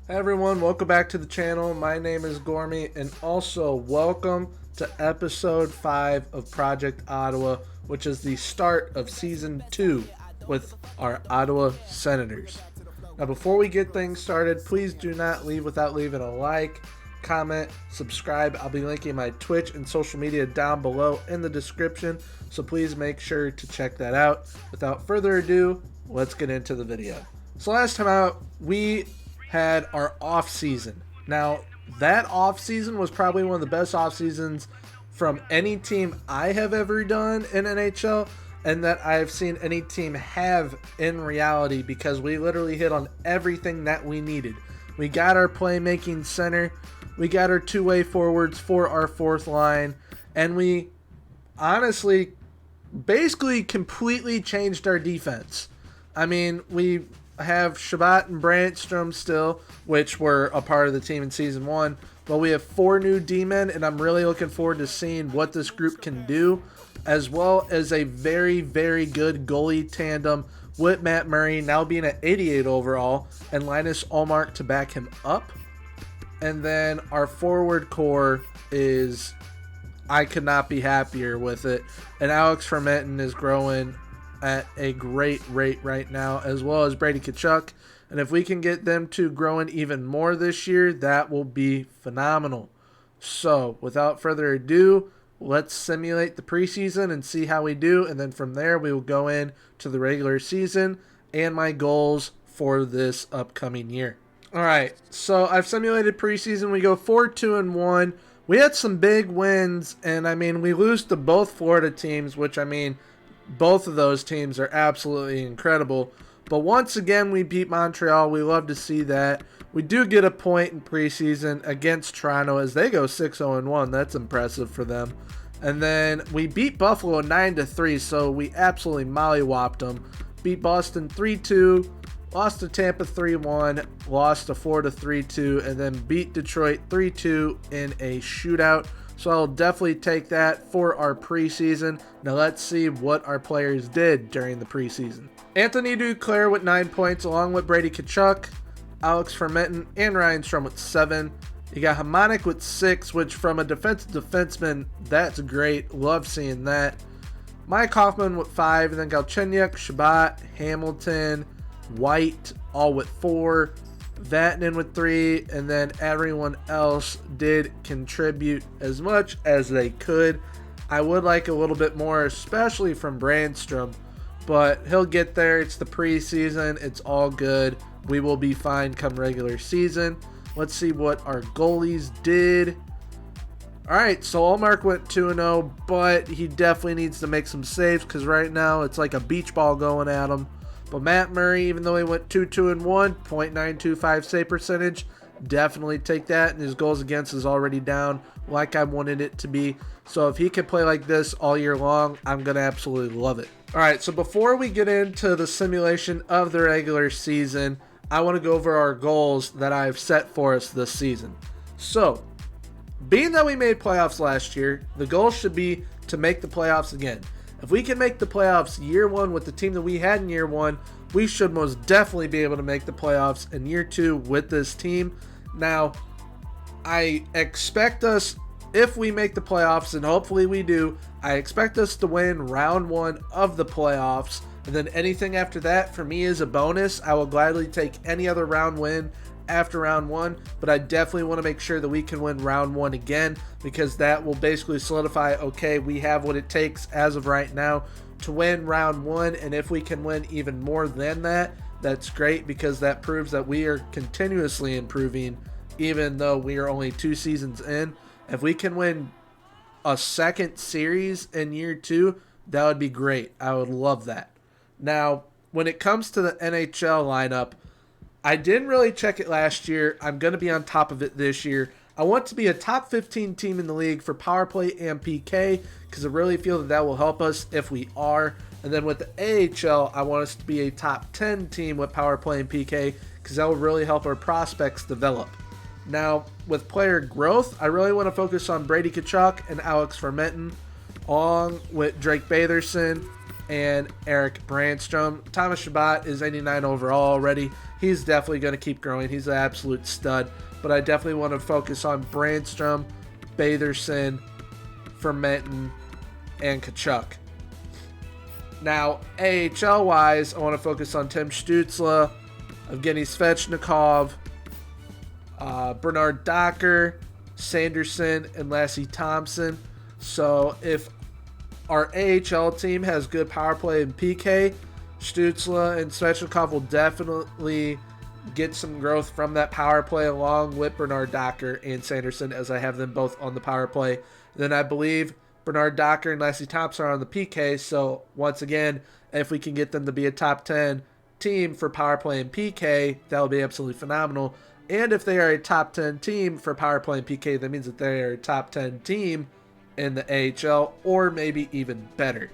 Hey everyone, welcome back to the channel. My name is Gormy, and also welcome to episode 5 of Project Ottawa, which is the start of season 2 with our Ottawa Senators. Now before we get things started, please do not leave without leaving a like, comment, subscribe. I'll be linking my Twitch and social media down below in the description, so please make sure to check that out. Without further ado, let's get into the video. So last time out, we had our off season. Now that off season was probably one of the best off seasons from any team I have ever done in NHL, and that I have seen any team have in reality, because we literally hit on everything that we needed. We got our playmaking center, we got our two-way forwards for our fourth line, and we honestly basically completely changed our defense. I mean, we have Shabbat and Brandstrom still, which were a part of the team in season 1, but we have 4 new D-men, and I'm really looking forward to seeing what this group can do, as well as a very, very good goalie tandem with Matt Murray now being at 88 overall and Linus Ullmark to back him up. And then our forward core is, I could not be happier with it, and Alex Fermenton is growing at a great rate right now, as well as Brady Tkachuk. And if we can get them two growing even more this year, that will be phenomenal. So without further ado, let's simulate the preseason and see how we do, and then from there we will go in to the regular season and my goals for this upcoming year. Alright, so I've simulated preseason. We go 4-2-1. We had some big wins, and I mean, we lose to both Florida teams, which, I mean, both of those teams are absolutely incredible. But once again, we beat Montreal. We love to see that. We do get a point in preseason against Toronto as they go 6-0-1. That's impressive for them. And then we beat Buffalo 9-3, so we absolutely mollywopped them. Beat Boston 3-2, lost to Tampa 3-1, lost to Florida 3-2, and then beat Detroit 3-2 in a shootout. So I'll definitely take that for our preseason. Now let's see what our players did during the preseason. Anthony Duclair with 9 points, along with Brady Tkachuk, Alex Fermenton, and Ryan Strome with 7. You got Hamonic with 6, which from a defenseman, that's great. Love seeing that. Mike Hoffman with 5, and then Galchenyuk, Shabbat, Hamilton, White, all with 4. Vatanen with 3, and then everyone else did contribute as much as they could. I would like a little bit more, especially from Brandstrom, but he'll get there. It's the preseason. It's all good. We will be fine come regular season. Let's see what our goalies did. Alright, so Ullmark went 2-0, but he definitely needs to make some saves, because right now it's like a beach ball going at him. But Matt Murray, even though he went 2-2-1, .925 save percentage, definitely take that. And his goals against is already down like I wanted it to be. So if he can play like this all year long, I'm going to absolutely love it. All right, so before we get into the simulation of the regular season, I want to go over our goals that I've set for us this season. So, being that we made playoffs last year, the goal should be to make the playoffs again. If we can make the playoffs year 1 with the team that we had in year 1, we should most definitely be able to make the playoffs in year 2 with this team. Now, I expect us, if we make the playoffs, and hopefully we do, I expect us to win round 1 of the playoffs. And then anything after that, for me, is a bonus. I will gladly take any other round win after round 1, but I definitely want to make sure that we can win round 1 again, because that will basically solidify, okay, we have what it takes as of right now to win round 1, and if we can win even more than that, that's great, because that proves that we are continuously improving, even though we are only 2 seasons in. If we can win a second series in year 2, that would be great. I would love that. Now, when it comes to the NHL lineup, I didn't really check it last year. I'm going to be on top of it this year. I want to be a top 15 team in the league for power play and PK, because I really feel that that will help us if we are. And then with the AHL, I want us to be a top 10 team with power play and PK, because that will really help our prospects develop. Now, with player growth, I really want to focus on Brady Tkachuk and Alex Fermenton, along with Drake Batherson, and Eric Brandstrom. Thomas Chabot is 89 overall already. He's definitely going to keep growing. He's an absolute stud. But I definitely want to focus on Brandstrom, Batherson, Fermenton, and Kachuk. Now, AHL-wise, I want to focus on Tim Stützle, Evgeny Svechnikov, Bernard Docker, Sanderson, and Lassie Thompson. So if our AHL team has good power play and PK, Stützle and Svechnikov will definitely get some growth from that power play along with Bernard Docker and Sanderson, as I have them both on the power play. Then I believe Bernard Docker and Lassie Thompson are on the PK, so once again, if we can get them to be a top 10 team for power play and PK, that will be absolutely phenomenal. And if they are a top 10 team for power play and PK, that means that they are a top 10 team in the AHL, or maybe even better.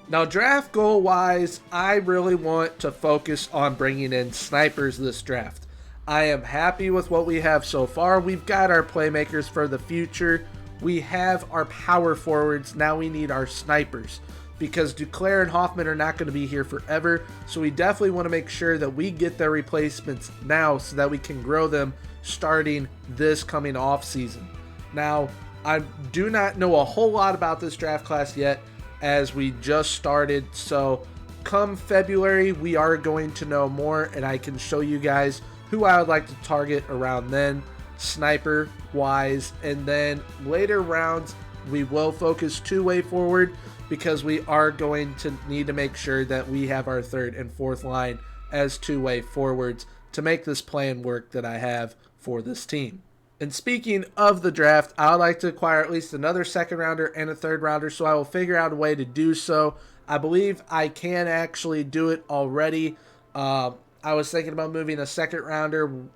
Now, draft goal wise, I really want to focus on bringing in snipers this draft. I am happy with what we have so far. We've got our playmakers for the future. We have our power forwards. Now we need our snipers, because Duclair and Hoffman are not going to be here forever. So we definitely want to make sure that we get their replacements now so that we can grow them starting this coming off season. Now, I do not know a whole lot about this draft class yet, as we just started. So come February, we are going to know more, and I can show you guys who I would like to target around then, sniper wise. And then later rounds, we will focus two-way forward, because we are going to need to make sure that we have our third and fourth line as two-way forwards to make this plan work that I have for this team. And speaking of the draft, I would like to acquire at least another second rounder and a third rounder, so I will figure out a way to do so. I believe I can actually do it already. I was thinking about moving a second rounder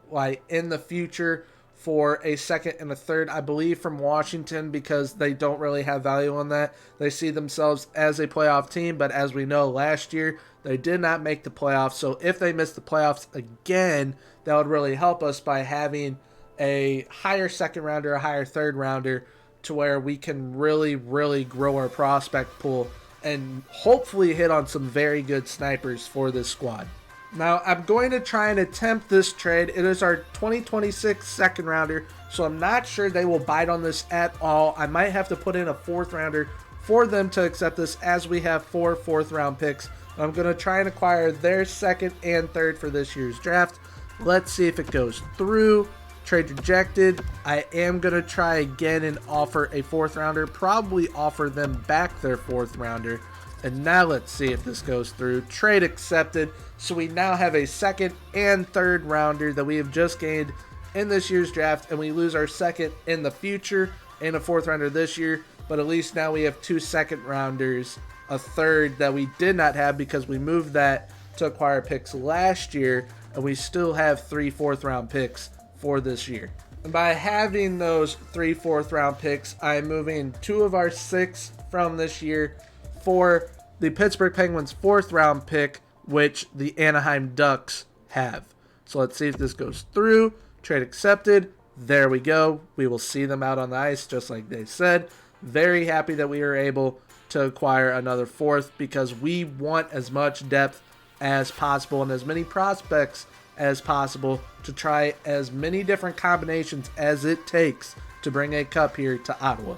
in the future for a second and a third, I believe, from Washington, because they don't really have value on that. They see themselves as a playoff team, but as we know, last year they did not make the playoffs. So if they miss the playoffs again, that would really help us by having a higher second rounder, a higher third rounder, to where we can really, really grow our prospect pool and hopefully hit on some very good snipers for this squad. Now, I'm going to try and attempt this trade. It is our 2026 second rounder, so I'm not sure they will bite on this at all. I might have to put in a fourth rounder for them to accept this, as we have 4 fourth round picks. I'm going to try and acquire their second and third for this year's draft. Let's see if it goes through. Trade rejected. I am going to try again and offer a fourth rounder, probably offer them back their fourth rounder. And now let's see if this goes through. Trade accepted. So we now have a second and third rounder that we have just gained in this year's draft, and we lose our second in the future and a fourth rounder this year. But at least now we have 2 second rounders, a third that we did not have because we moved that to acquire picks last year, and we still have 3 fourth round picks for this year. And by having those 3 fourth round picks, I'm moving 2 of our 6 from this year for the Pittsburgh Penguins 4th round pick, which the Anaheim Ducks have. So let's see if this goes through. Trade accepted. There we go. We will see them out on the ice just like they said. Very happy that we are able to acquire another 4th, because we want as much depth as possible and as many prospects as possible to try as many different combinations as it takes to bring a cup here to Ottawa.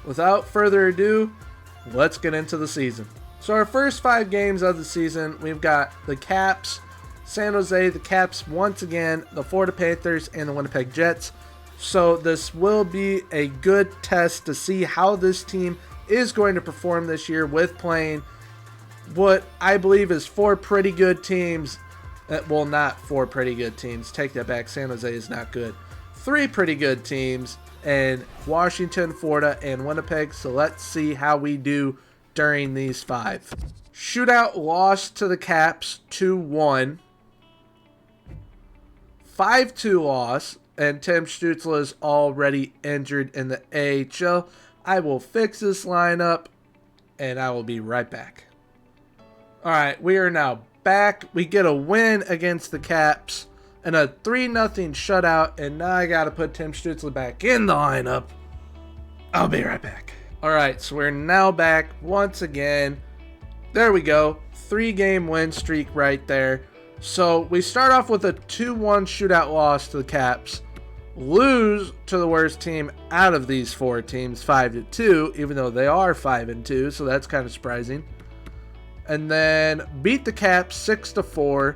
Without further ado, let's get into the season. So our first 5 games of the season, we've got the Caps, San Jose, the Caps once again, the Florida Panthers, and the Winnipeg Jets. So this will be a good test to see how this team is going to perform this year with playing what I believe is 4 pretty good teams. Well, not 4 pretty good teams. Take that back. San Jose is not good. 3 pretty good teams in Washington, Florida, and Winnipeg. So let's see how we do during these 5. Shootout loss to the Caps 2-1. 5-2 loss. And Tim Stützle is already injured in the AHL. I will fix this lineup, and I will be right back. Alright, we are now back. We get a win against the Caps and a 3-0 shutout, and now I gotta put Tim Stützle back in the lineup. I'll be right back. Alright, so we're now back once again. There we go. 3-game win streak right there. So we start off with a 2-1 shootout loss to the Caps. Lose to the worst team out of these 4 teams, 5-2, even though they are 5-2, so that's kind of surprising. And then beat the Caps 6-4,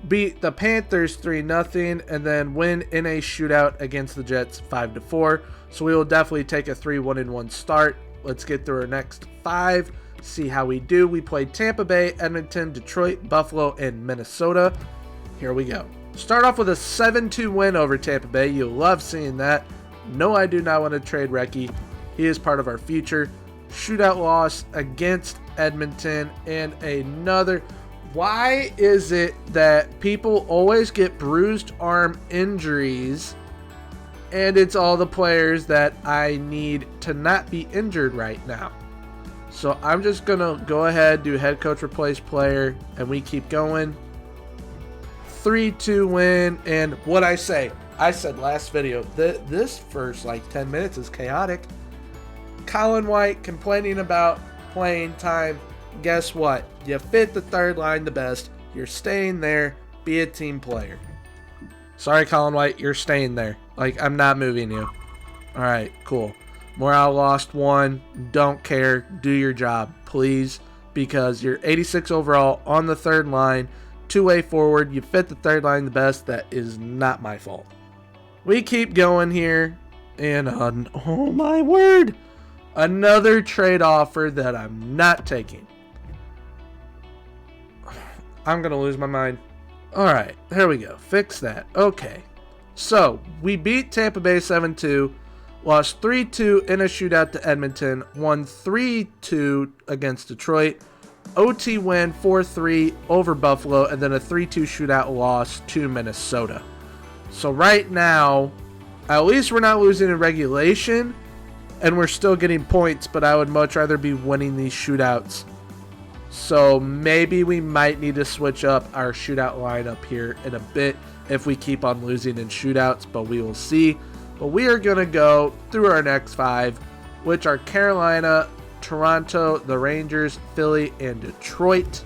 beat the Panthers 3-0, and then win in a shootout against the Jets 5-4. So we will definitely take a 3-1-1 start. Let's get through our next 5, see how we do. We played Tampa Bay, Edmonton, Detroit, Buffalo, and Minnesota. Here we go. Start off with a 7-2 win over Tampa Bay. You'll love seeing that. No, I do not want to trade Recchi. He is part of our future. Shootout loss against Edmonton and another. Why is it that people always get bruised arm injuries and it's all the players that I need to not be injured right now? So I'm just going to go ahead, do head coach replace player, and we keep going. 3-2 win, and what I said last video, this first like 10 minutes is chaotic. Colin White complaining about playing time. Guess what? You fit the third line the best. You're staying there. Be a team player. Sorry, Colin White, you're staying there. Like, I'm not moving you. All right, cool. Morale lost 1. Don't care. Do your job, please, because you're 86 overall on the third line. 2-way forward, you fit the third line the best. That is not my fault. We keep going here, and oh my word, another trade offer that I'm not taking. I'm gonna lose my mind. All right, here we go. Fix that. Okay, so we beat Tampa Bay 7-2, lost 3-2 in a shootout to Edmonton, won 3-2 against Detroit. OT win 4-3 over Buffalo, and then a 3-2 shootout loss to Minnesota. So right now, at least we're not losing in regulation, and we're still getting points, but I would much rather be winning these shootouts. So maybe we might need to switch up our shootout lineup here in a bit if we keep on losing in shootouts, but we will see. But we are going to go through our next 5, which are Carolina, Toronto, the Rangers, Philly, and Detroit.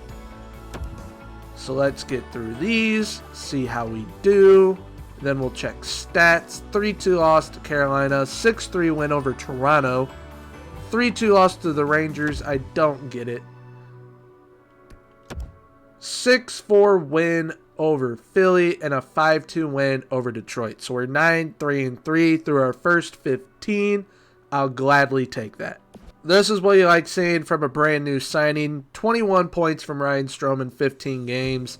So let's get through these, see how we do. Then we'll check stats. 3-2 loss to Carolina, 6-3 win over Toronto, 3-2 loss to the Rangers. I don't get it. 6-4 win over Philly and a 5-2 win over Detroit. So we're 9-3-3 through our first 15. I'll gladly take that. This is what you like seeing from a brand new signing. 21 points from Ryan Strome in 15 games.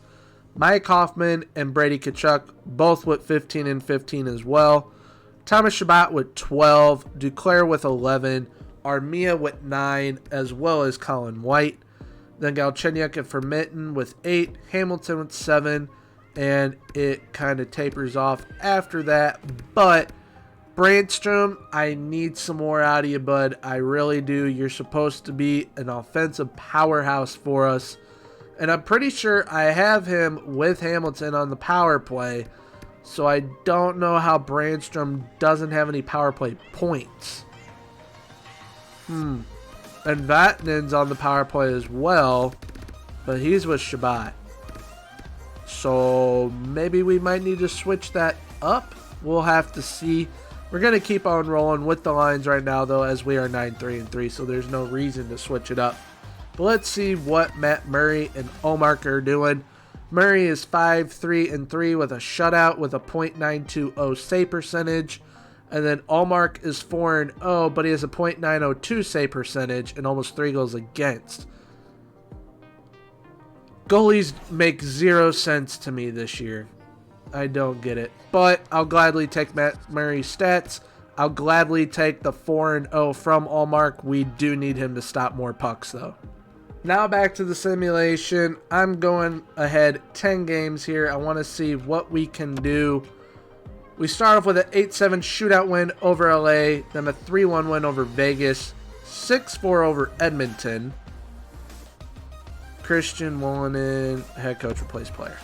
Mike Hoffman and Brady Tkachuk both with 15 and 15 as well. Thomas Chabot with 12. Duclair with 11. Armia with 9, as well as Colin White. Then Galchenyuk and Fermenton with 8. Hamilton with 7. And it kind of tapers off after that. But Brandstrom, I need some more out of you, bud. I really do. You're supposed to be an offensive powerhouse for us. And I'm pretty sure I have him with Hamilton on the power play. So I don't know how Brandstrom doesn't have any power play points. And Vatanen's on the power play as well. But he's with Chabot. So maybe we might need to switch that up. We'll have to see. We're going to keep on rolling with the lines right now, though, as we are 9-3-3, so there's no reason to switch it up. But let's see what Matt Murray and Ullmark are doing. Murray is 5-3-3 with a shutout with a .920 save percentage. And then Ullmark is 4-0, but he has a .902 save percentage and almost 3 goals against. Goalies make 0 sense to me this year. I don't get it. But I'll gladly take Matt Murray's stats. I'll gladly take the 4-0 from Ullmark. We do need him to stop more pucks, though. Now back to the simulation. I'm going ahead 10 games here. I want to see what we can do. We start off with an 8-7 shootout win over LA, then a 3-1 win over Vegas, 6-4 over Edmonton. Christian Wolanin, head coach, replace player.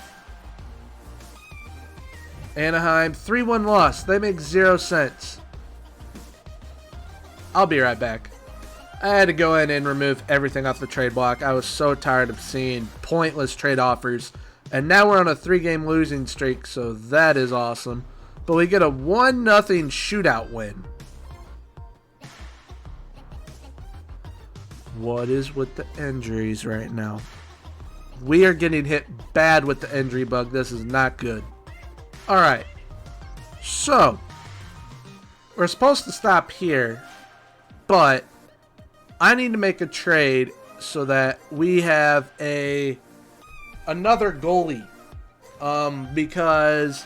Anaheim, 3-1 loss. They make 0 sense. I'll be right back. I had to go in and remove everything off the trade block. I was so tired of seeing pointless trade offers. And now we're on a 3-game losing streak, so that is awesome. But we get a 1-0 shootout win. What is with the injuries right now? We are getting hit bad with the injury bug. This is not good. Alright. So, we're supposed to stop here, but I need to make a trade so that we have another goalie. Because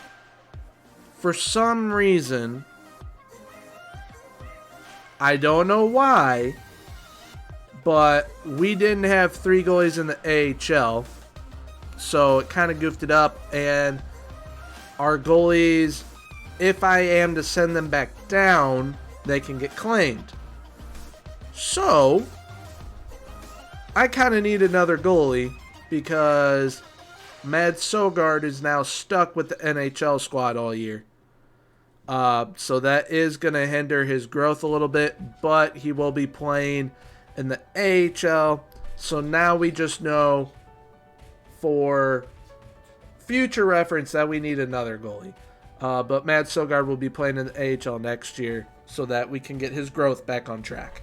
for some reason, I don't know why, but we didn't have 3 goalies in the AHL, so it kind of goofed it up, and our goalies, if I am to send them back down, they can get claimed. So, I kind of need another goalie because Mads Søgaard is now stuck with the NHL squad all year. So that is going to hinder his growth a little bit, but he will be playing in the AHL. So now we just know for future reference that we need another goalie. But Mads Søgaard will be playing in the AHL next year so that we can get his growth back on track.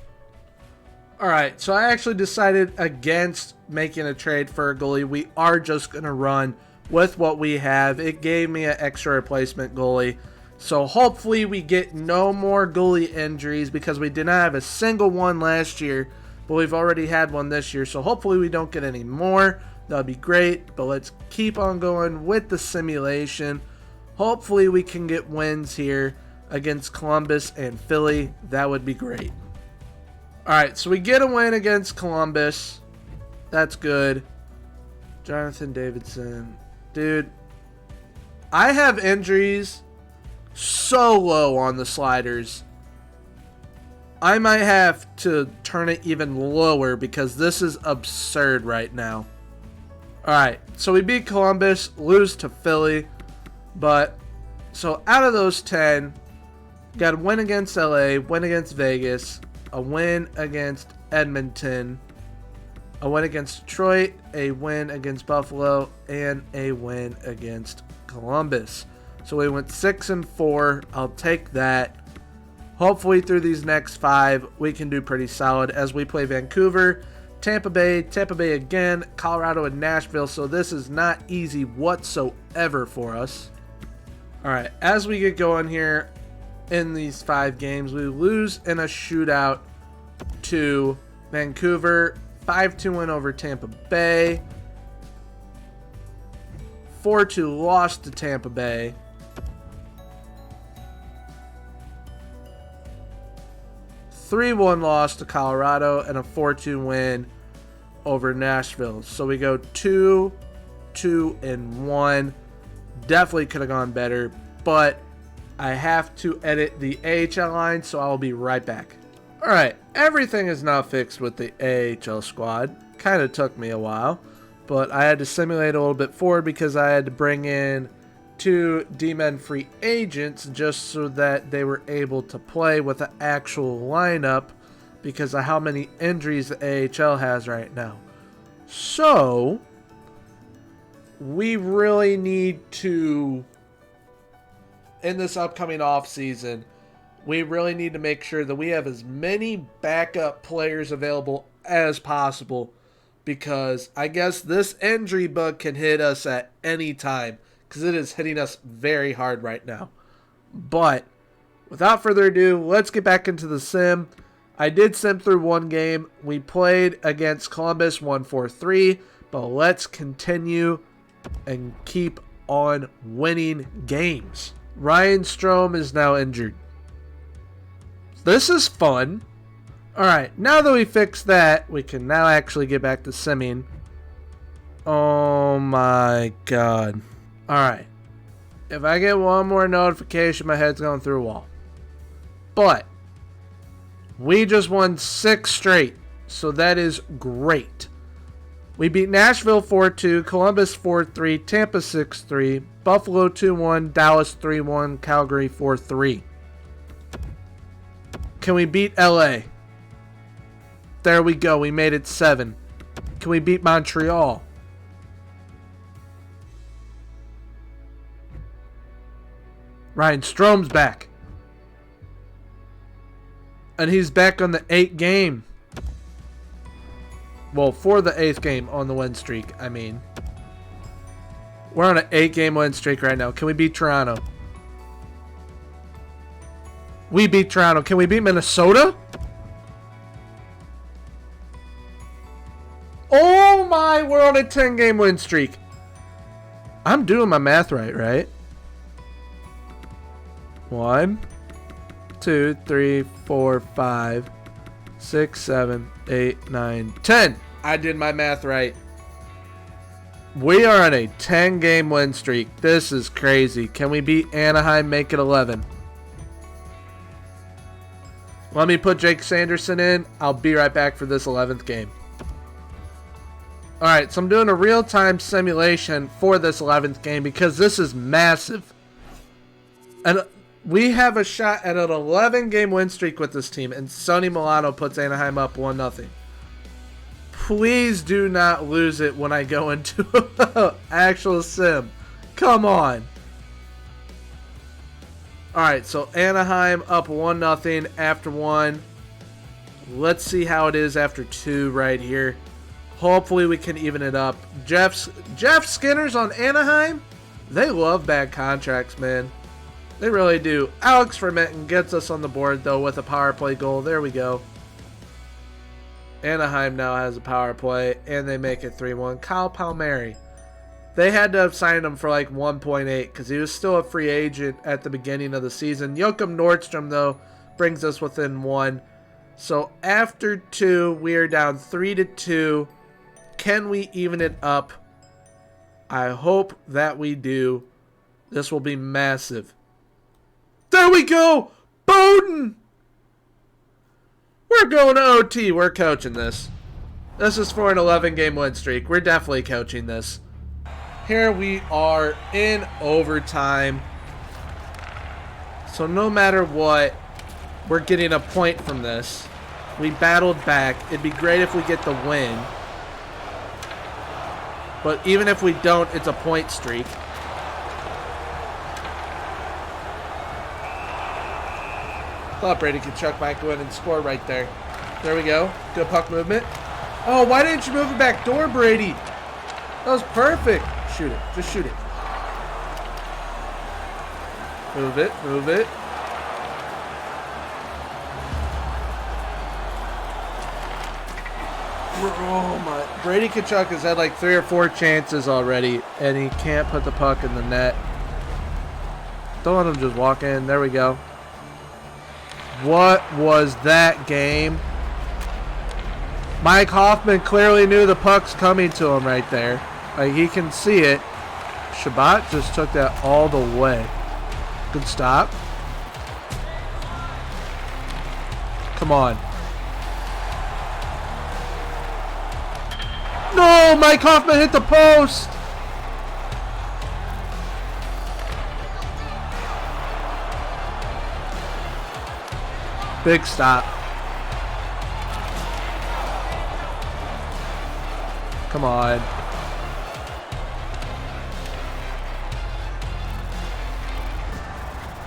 Alright, so I actually decided against making a trade for a goalie. We are just going to run with what we have. It gave me an extra replacement goalie. So hopefully we get no more goalie injuries because we did not have a single one last year. But we've already had one this year. So hopefully we don't get any more. That would be great. But let's keep on going with the simulation. Hopefully we can get wins here against Columbus and Philly. That would be great. Alright, so we get a win against Columbus. That's good. Jonathan Davidson. Dude, I have injuries so low on the sliders. I might have to turn it even lower because this is absurd right now. Alright, so we beat Columbus, lose to Philly. But, so out of those 10, got a win against LA, win against Vegas, a win against Edmonton, a win against Detroit, a win against Buffalo, and a win against Columbus. So we went 6-4. I'll take that. Hopefully through these next 5, we can do pretty solid as we play Vancouver, Tampa Bay again, Colorado, and Nashville. So this is not easy whatsoever for us. Alright, as we get going here, in these 5 games, we lose in a shootout to Vancouver, 5-2 win over Tampa Bay, 4-2 loss to Tampa Bay, 3-1 loss to Colorado, and a 4-2 win over Nashville. So we go 2-2-1. Definitely could have gone better, but I have to edit the AHL line, so I'll be right back. Alright, everything is now fixed with the AHL squad. Kind of took me a while, but I had to simulate a little bit forward because I had to bring in 2 D-men free agents just so that they were able to play with the actual lineup because of how many injuries the AHL has right now. So, we really need to, in this upcoming offseason, we really need to make sure that we have as many backup players available as possible because I guess this injury bug can hit us at any time because it is hitting us very hard right now. But without further ado, let's get back into the sim. I did sim through one game. We played against Columbus 1-4-3, but let's continue and keep on winning games. Ryan Strome is now injured. This is fun. Alright, now that we fixed that, we can now actually get back to simming. Oh my god. Alright. If I get one more notification, my head's going through a wall. But we just won 6 straight, so that is great. We beat Nashville 4-2, Columbus 4-3, Tampa 6-3, Buffalo 2-1, Dallas 3-1, Calgary 4-3. Can we beat LA? There we go. We made it 7. Can we beat Montreal? Ryan Strome's back. And he's back on the 8th game. Well, for the 8th game on the win streak, I mean. We're on an 8-game win streak right now. Can we beat Toronto? We beat Toronto. Can we beat Minnesota? Oh my, we're on a 10-game win streak. I'm doing my math right? 1, 2, 3, 4, 5, 6, 7, 8, 9, 10. I did my math right. We are on a 10-game win streak. This is crazy. Can we beat Anaheim, make it 11? Let me put Jake Sanderson in. I'll be right back for this 11th game. Alright, so I'm doing a real-time simulation for this 11th game because this is massive. And we have a shot at an 11-game win streak with this team, and Sonny Milano puts Anaheim up 1-0. Please do not lose it when I go into actual sim. Come on. Alright, so Anaheim up 1-0 after 1. Let's see how it is after 2 right here. Hopefully we can even it up. Jeff Skinner's on Anaheim. They love bad contracts, man. They really do. Alex Fermenton gets us on the board, though, with a power play goal. There we go. Anaheim now has a power play, and they make it 3-1. Kyle Palmieri. They had to have signed him for like 1.8 because he was still a free agent at the beginning of the season. Joachim Nordstrom, though, brings us within 1. So after 2, we are down 3-2. Can we even it up? I hope that we do. This will be massive. There we go! Bowden! We're going to OT. We're coaching this. This is for an 11-game win streak. We're definitely coaching this. Here we are in overtime. So no matter what, we're getting a point from this. We battled back. It'd be great if we get the win. But even if we don't, it's a point streak. Thought Brady Tkachuk might go in and score right there. There we go. Good puck movement. Oh, why didn't you move it back door, Brady? That was perfect. Shoot it. Just shoot it. Move it. Move it. Oh my. Brady Tkachuk has had like 3 or 4 chances already, and he can't put the puck in the net. Don't let him just walk in. There we go. What was that game? Mike Hoffman clearly knew the puck's coming to him right there. Like, he can see it. Shabbat just took that all the way. Good stop. Come on. No! Mike Hoffman hit the post! Big stop. Come on.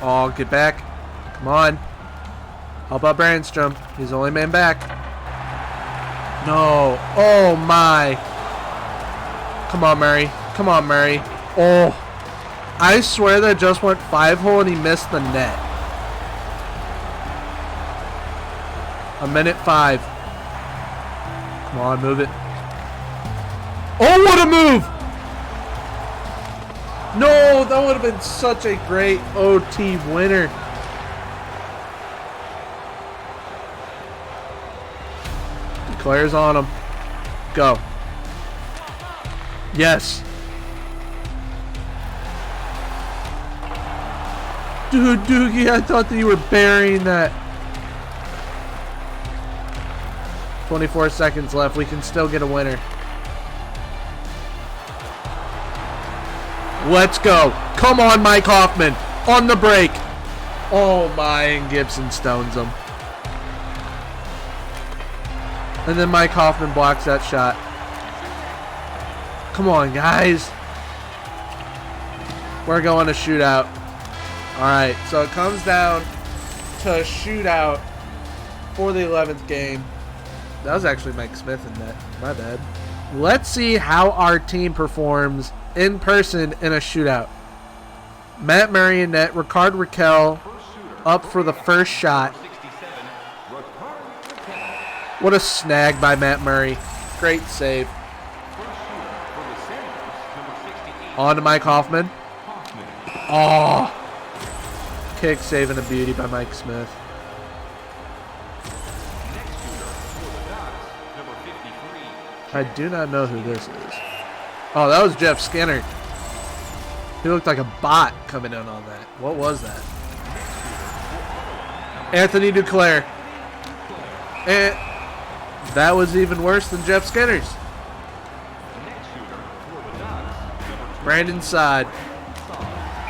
Oh, get back. Come on. How about Brandstrom? He's the only man back. No. Oh, my. Come on, Murray. Come on, Murray. Oh. I swear that just went 5-hole and he missed the net. A minute 5. Come on, move it. Oh, what a move! No, that would have been such a great OT winner. Declares on him. Go. Yes. Dude, Doogie, I thought that you were burying that. 24 seconds left. We can still get a winner. Let's go. Come on, Mike Hoffman. On the break. Oh, my. And Gibson stones him. And then Mike Hoffman blocks that shot. Come on, guys. We're going to shootout. All right, so it comes down to a shootout for the 11th game. That was actually Mike Smith in that. My bad. Let's see how our team performs in person in a shootout. Matt Murray in net. Ricard Raquel up for the first shot. What a snag by Matt Murray. Great save. On to Mike Hoffman. Oh. Kick save and a beauty by Mike Smith. I do not know who this is. Oh, that was Jeff Skinner. He looked like a bot coming in on that. What was that? Anthony Duclair. And that was even worse than Jeff Skinner's. Brandon Saad.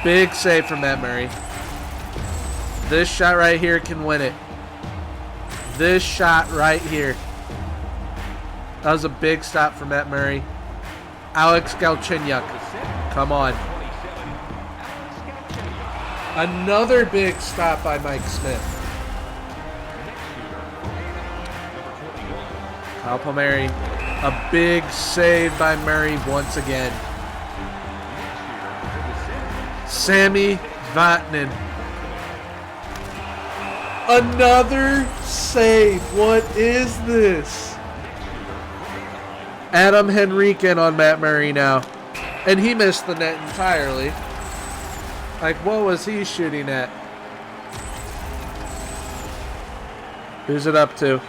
Big save from Matt Murray. This shot right here can win it. This shot right here. That was a big stop for Matt Murray. Alex Galchenyuk. Come on. Another big stop by Mike Smith. Kyle Palmieri. A big save by Murray once again. Sammy Vatanen. Another save. What is this? Adam Henrique on Matt Murray now. And he missed the net entirely. Like, what was he shooting at? Who's it up to?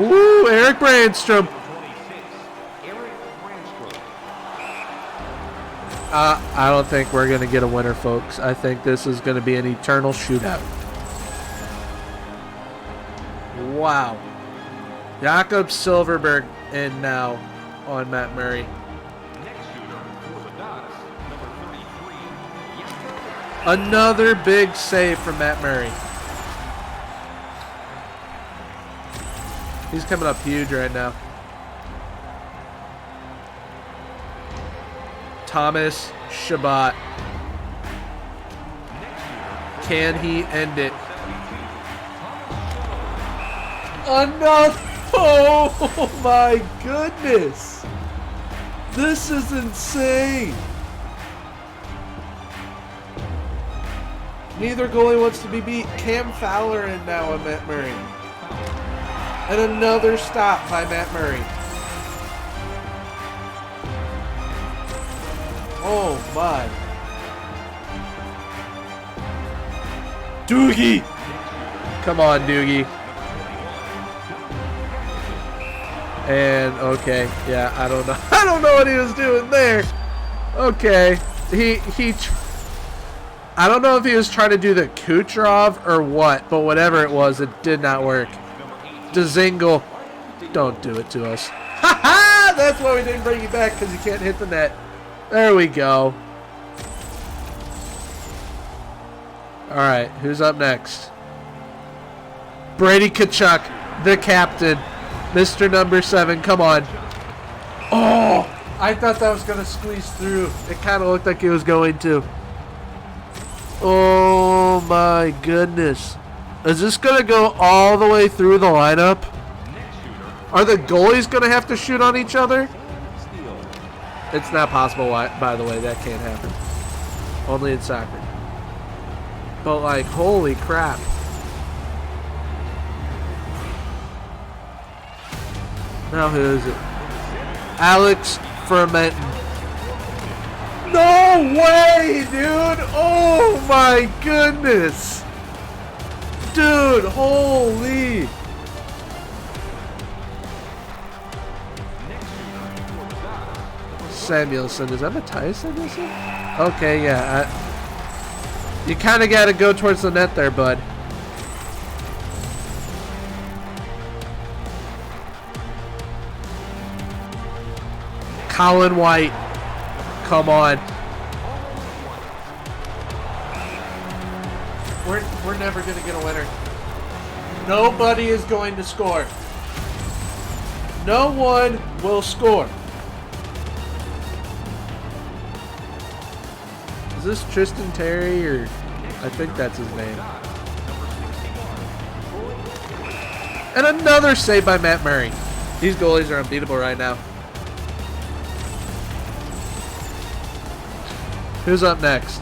Ooh, Eric Brandstrom. I don't think we're going to get a winner, folks. I think this is going to be an eternal shootout. Wow. Jakob Silverberg in now on Matt Murray. Another big save from Matt Murray. He's coming up huge right now. Thomas Chabot. Can he end it? Another. Oh my goodness. This is insane. Neither goalie wants to be beat. Cam Fowler in now on Matt Murray. And another stop by Matt Murray. Oh my. Doogie. Come on, Doogie. And okay, yeah, I don't know. I don't know what he was doing there. Okay, I don't know if he was trying to do the Kucherov or what, but whatever it was, it did not work. Dzingel, don't do it to us. Ha ha! That's why we didn't bring you back, because you can't hit the net. There we go. All right, who's up next? Brady Tkachuk, the captain. Mr. Number 7, come on. Oh, I thought that was going to squeeze through. It kind of looked like it was going to. Oh, my goodness. Is this going to go all the way through the lineup? Are the goalies going to have to shoot on each other? It's not possible, by the way. That can't happen. Only in soccer. But, like, holy crap. Now who is it? Alex Fermenton. No way, dude! Oh my goodness! Dude, holy! Samuelson, is that Matthias Samuelson? Okay, yeah. You kind of got to go towards the net there, bud. Colin White. Come on. We're never going to get a winner. Nobody is going to score. No one will score. Is this Tristan Terry or I think that's his name. And another save by Matt Murray. These goalies are unbeatable right now. Who's up next?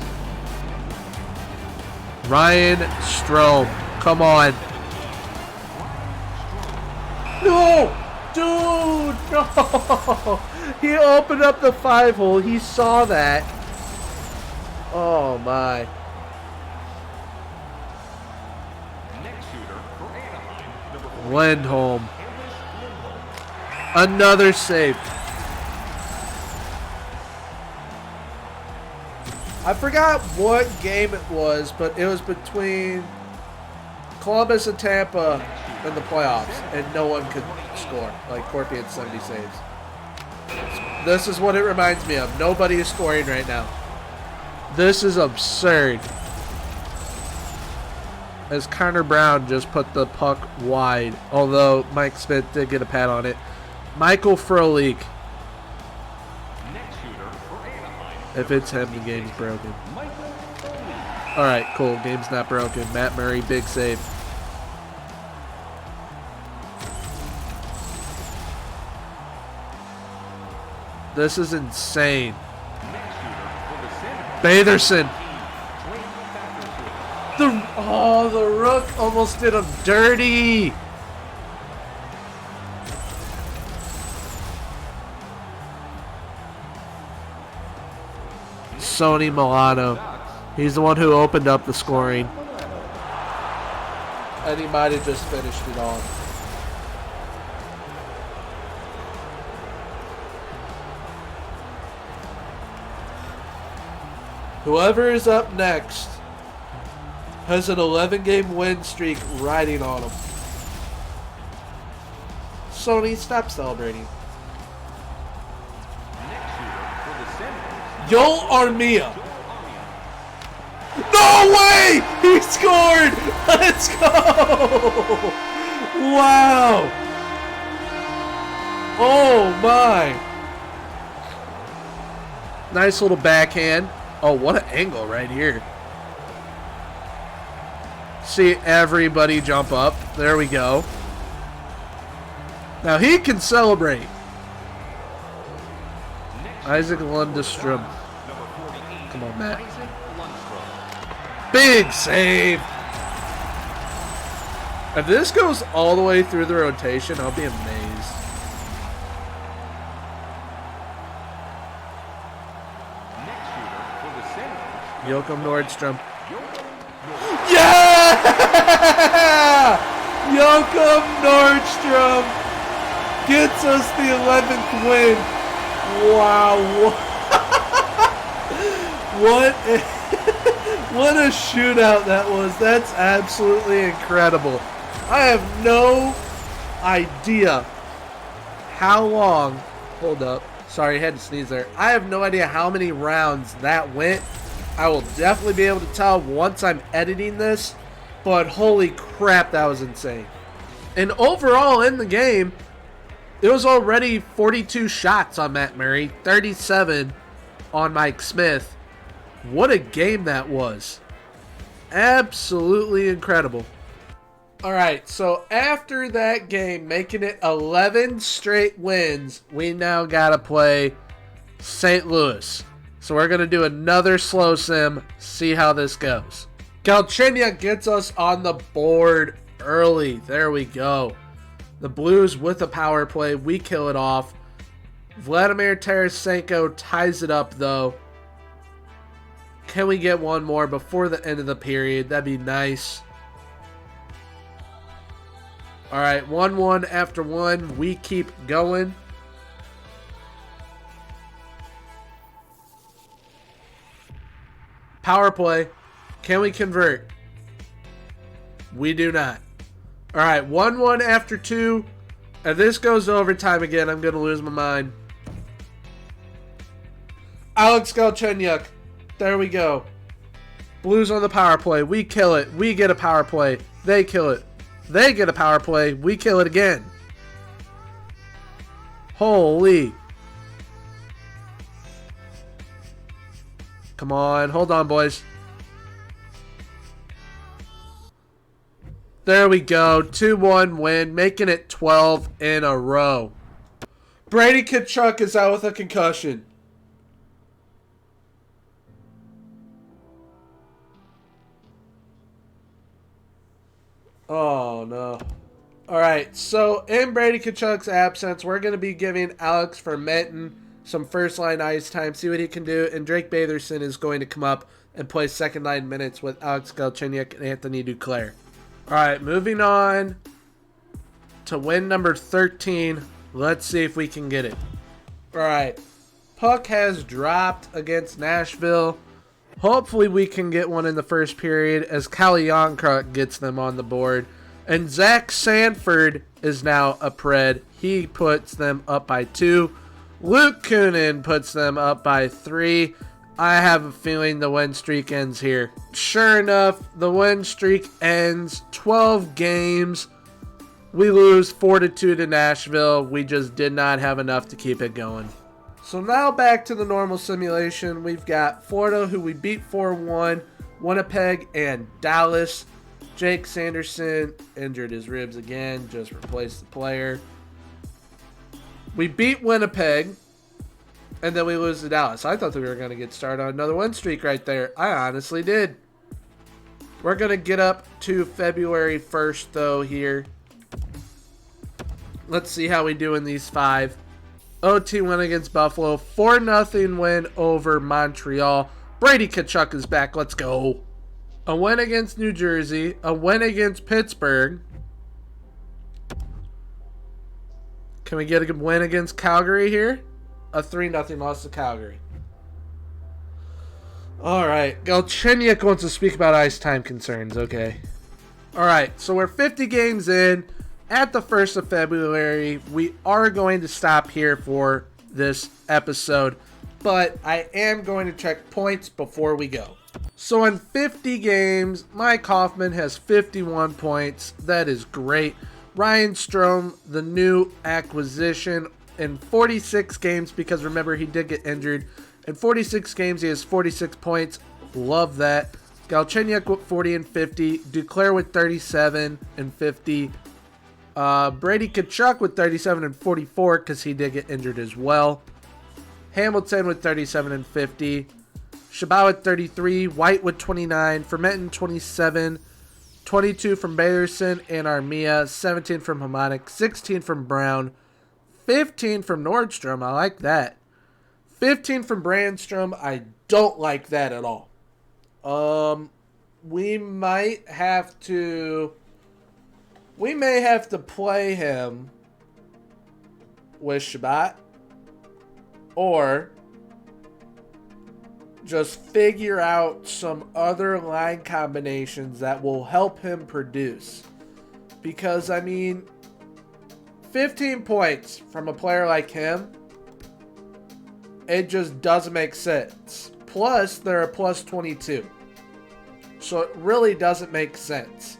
Ryan Strome. Come on. No! Dude, no! He opened up the 5-hole. He saw that. Oh, my. Lindholm. Another save. I forgot what game it was, but it was between Columbus and Tampa in the playoffs, and no one could score. Like, Corpy had 70 saves. This is what it reminds me of. Nobody is scoring right now. This is absurd. As Connor Brown just put the puck wide, although Mike Smith did get a pat on it. Michael Frolik. If it's him, the game's broken. Alright, cool. Game's not broken. Matt Murray, big save. This is insane. Batherson. The Rook almost did him dirty. Sonny Milano. He's the one who opened up the scoring. And he might have just finished it off. Whoever is up next has an 11-game win streak riding on him. Sony, stop celebrating. Joel Armia. No way! He scored! Let's go! Wow! Oh my! Nice little backhand. Oh, what an angle right here. See everybody jump up. There we go. Now he can celebrate. Isaac Lundestrom. Come on, Matt. Big save. If this goes all the way through the rotation, I'll be amazed. Joachim Nordstrom. Yeah! Joachim Nordstrom gets us the 11th win. Wow. What a shootout that was. That's absolutely incredible. I have no idea how long. Hold up. Sorry, I had to sneeze there. I have no idea how many rounds that went. I will definitely be able to tell once I'm editing this, but holy crap, that was insane. And overall in the game, it was already 42 shots on Matt Murray, 37 on Mike Smith. What a game that was. Absolutely incredible. All right, so after that game, making it 11 straight wins, we now got to play St. Louis. So we're going to do another slow sim, see how this goes. Galchenyuk gets us on the board early. There we go. The Blues with a power play. We kill it off. Vladimir Tarasenko ties it up, though. Can we get one more before the end of the period? That'd be nice. All right, 1-1 after one. We keep going. Power play. Can we convert? We do not. All right, 1-1 after two. If this goes to overtime again, I'm going to lose my mind. Alex Galchenyuk. There we go. Blues on the power play. We kill it. We get a power play. They kill it. They get a power play. We kill it again. Holy. Come on. Hold on, boys. There we go. 2-1 win, making it 12 in a row. Brady Tkachuk is out with a concussion. Oh, no. All right, so in Brady Tkachuk's absence, we're going to be giving Alex Fermenton some first-line ice time, see what he can do, and Drake Batherson is going to come up and play second-line minutes with Alex Galchenyuk and Anthony Duclair. All right, moving on to win number 13. Let's see if we can get it. All right, puck has dropped against Nashville. Hopefully we can get one in the first period as Calle Jarnkrok gets them on the board. And Zach Sanford is now a Pred. He puts them up by 2. Luke Kunin puts them up by 3. I have a feeling the win streak ends here. Sure enough, the win streak ends. 12 games. We lose 4-2 to Nashville. We just did not have enough to keep it going. So now back to the normal simulation. We've got Florida, who we beat 4-1, Winnipeg, and Dallas. Jake Sanderson injured his ribs again, just replaced the player. We beat Winnipeg, and then we lose to Dallas. I thought that we were going to get started on another win streak right there. I honestly did. We're going to get up to February 1st, though, here. Let's see how we do in these 5. OT win against Buffalo. 4-0 win over Montreal. Brady Tkachuk is back. Let's go. A win against New Jersey. A win against Pittsburgh. Can we get a good win against Calgary here? A 3-0 loss to Calgary. Alright. Galchenyuk wants to speak about ice time concerns. Okay. Alright. So we're 50 games in. At the 1st of February, we are going to stop here for this episode, but I am going to check points before we go. So in 50 games, Mike Hoffman has 51 points. That is great. Ryan Strome, the new acquisition, in 46 games, because remember, he did get injured. In 46 games, he has 46 points. Love that. Galchenyuk with 40 and 50. Duclair with 37 and 50. Brady Tkachuk with 37 and 44 because he did get injured as well. Hamilton with 37 and 50. Chabot with 33. White with 29. Fermenton 27. 22 from Batherson and Armia. 17 from Hamonic. 16 from Brown. 15 from Nordstrom. I like that. 15 from Brandstrom. I don't like that at all. We may have to play him with Chabot, or just figure out some other line combinations that will help him produce. Because, I mean, 15 points from a player like him, it just doesn't make sense. Plus, they're a plus 22. So it really doesn't make sense.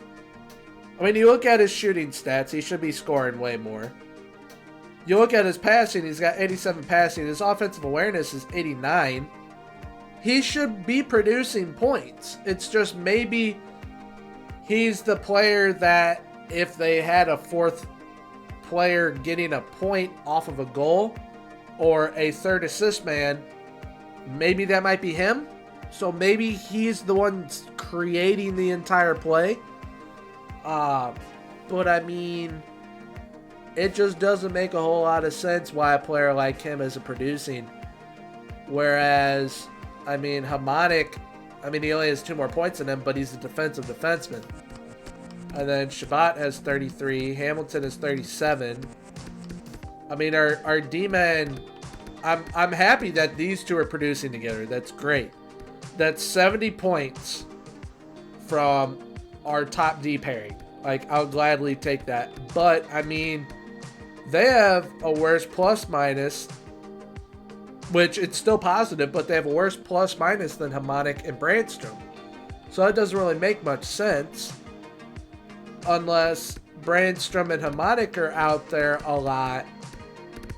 I mean, you look at his shooting stats, he should be scoring way more. You look at his passing, he's got 87 passing. His offensive awareness is 89. He should be producing points. It's just maybe he's the player that if they had a fourth player getting a point off of a goal or a third assist man, maybe that might be him. So maybe he's the one creating the entire play. But I mean, it just doesn't make a whole lot of sense why a player like him isn't producing. Whereas, I mean, Hamonic, I mean, he only has 2 more points than him, but he's a defensive defenseman. And then Chabot has 33. Hamilton has 37. I mean, our D-men, I'm happy that these two are producing together. That's great. That's 70 points from our top D pairing. Like, I'll gladly take that. But, I mean, they have a worse plus minus, which it's still positive, but they have a worse plus minus than Hamonic and Brandstrom. So that doesn't really make much sense. unless Brandstrom and Hamonic are out there a lot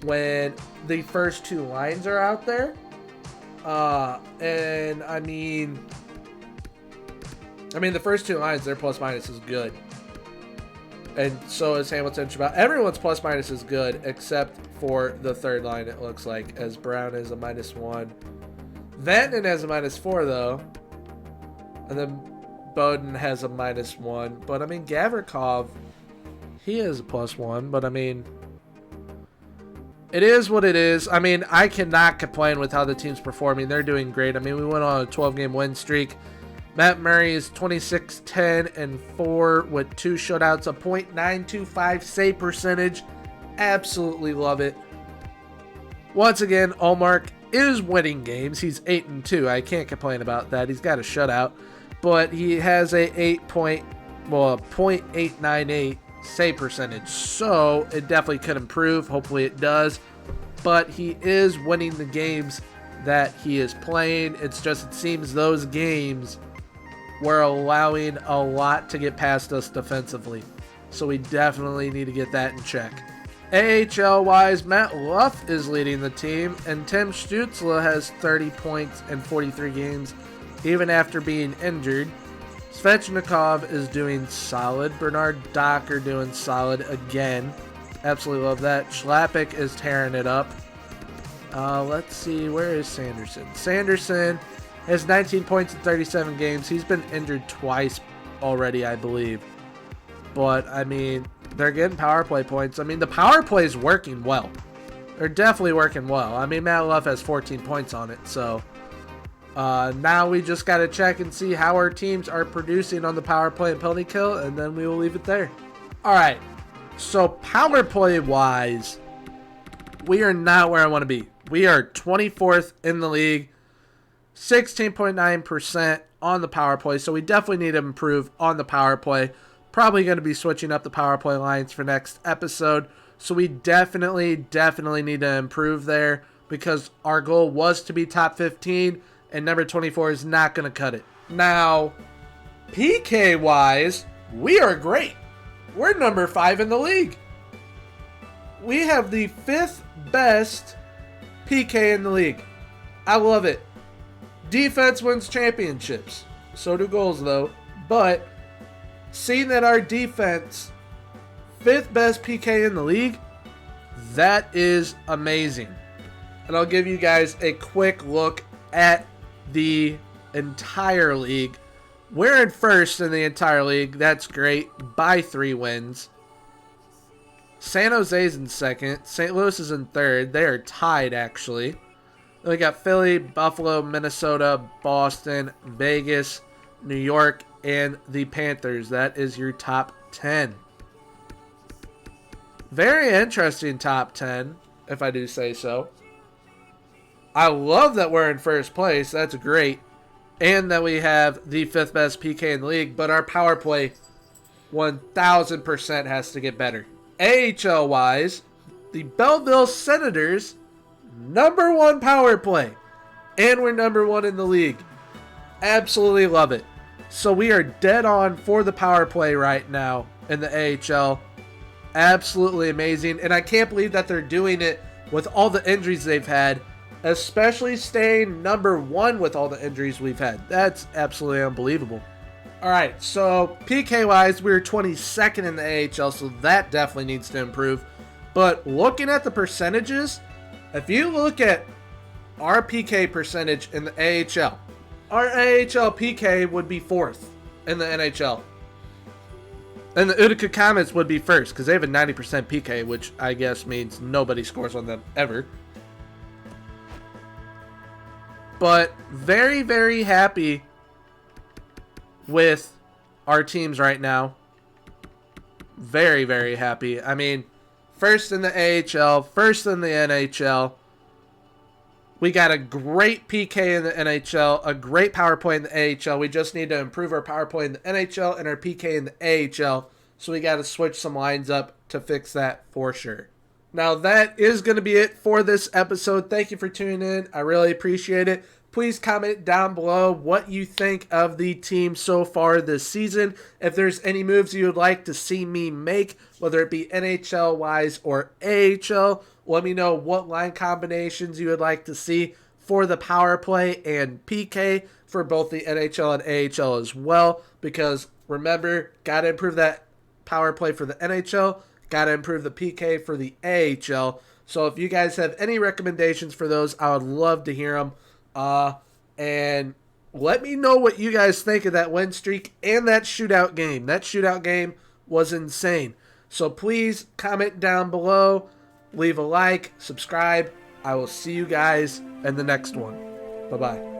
when the first two lines are out there. And I mean, the first two lines, their plus minus is good. And so is Hamilton Chabot. Everyone's plus minus is good except for the third line, it looks like, as Brown is a -1. Vanden has a -4, though. And then Bowden has a -1. But, I mean, Gavrikov, he is a +1. But, I mean, it is what it is. I mean, I cannot complain with how the team's performing. They're doing great. I mean, we went on a 12-game win streak. Matt Murray is 26-10-4 with 2 shutouts, a .925 save percentage. Absolutely love it. Once again, Ullmark is winning games. He's 8-2. I can't complain about that. He's got a shutout, but he has a .898 save percentage. So it definitely could improve. Hopefully it does. But he is winning the games that he is playing. It's just, it seems those games we're allowing a lot to get past us defensively. So we definitely need to get that in check. AHL-wise, Matt Luff is leading the team, and Tim Stützle has 30 points in 43 games, even after being injured. Svechnikov is doing solid. Bernard Docker doing solid again. Absolutely love that. Schlappick is tearing it up. Let's see, where is Sanderson? Sanderson has 19 points in 37 games. He's been injured twice already, I believe. But, I mean, they're getting power play points. I mean, the power play is working well. They're definitely working well. I mean, Matt Luff has 14 points on it. So, now we just got to check and see how our teams are producing on the power play and penalty kill, and then we will leave it there. All right. So, power play-wise, we are not where I want to be. We are 24th in the league. 16.9% on the power play, so we definitely need to improve on the power play. Probably going to be switching up the power play lines for next episode, so we definitely need to improve there because our goal was to be top 15, and number 24 is not going to cut it. Now, PK-wise, we are great. We're number 5 in the league. We have the 5th best PK in the league. I love it. Defense wins championships. So do goals, though. But seeing that our defense, 5th best PK in the league, that is amazing. And I'll give you guys a quick look at the entire league. We're in 1st in the entire league. That's great. By 3 wins. San Jose's in 2nd. St. Louis is in 3rd. They are tied, actually. We got Philly, Buffalo, Minnesota, Boston, Vegas, New York, and the Panthers. That is your top 10. Very interesting top 10, if I do say so. I love that we're in 1st place. That's great. And that we have the 5th best PK in the league. But our power play, 1,000% has to get better. AHL-wise, the Belleville Senators, number 1 power play. And we're number 1 in the league. Absolutely love it. So we are dead on for the power play right now in the AHL. Absolutely amazing. And I can't believe that they're doing it with all the injuries they've had. Especially staying number 1 with all the injuries we've had. That's absolutely unbelievable. Alright, so PK-wise, we're 22nd in the AHL. So that definitely needs to improve. But looking at the percentages, if you look at our PK percentage in the AHL, our AHL PK would be 4th in the NHL. And the Utica Comets would be 1st because they have a 90% PK, which I guess means nobody scores on them ever. But very, very happy with our teams right now. Very, very happy. I mean, 1st in the AHL, 1st in the NHL. We got a great PK in the NHL, a great power play in the AHL. We just need to improve our power play in the NHL and our PK in the AHL. So we got to switch some lines up to fix that for sure. Now that is going to be it for this episode. Thank you for tuning in. I really appreciate it. Please comment down below what you think of the team so far this season. If there's any moves you would like to see me make, whether it be NHL-wise or AHL, let me know what line combinations you would like to see for the power play and PK for both the NHL and AHL as well. Because remember, got to improve that power play for the NHL, got to improve the PK for the AHL. So if you guys have any recommendations for those, I would love to hear them. And let me know what you guys think of that win streak and that shootout game. That shootout game was insane. So please comment down below, leave a like, subscribe. I will see you guys in the next one. Bye-bye.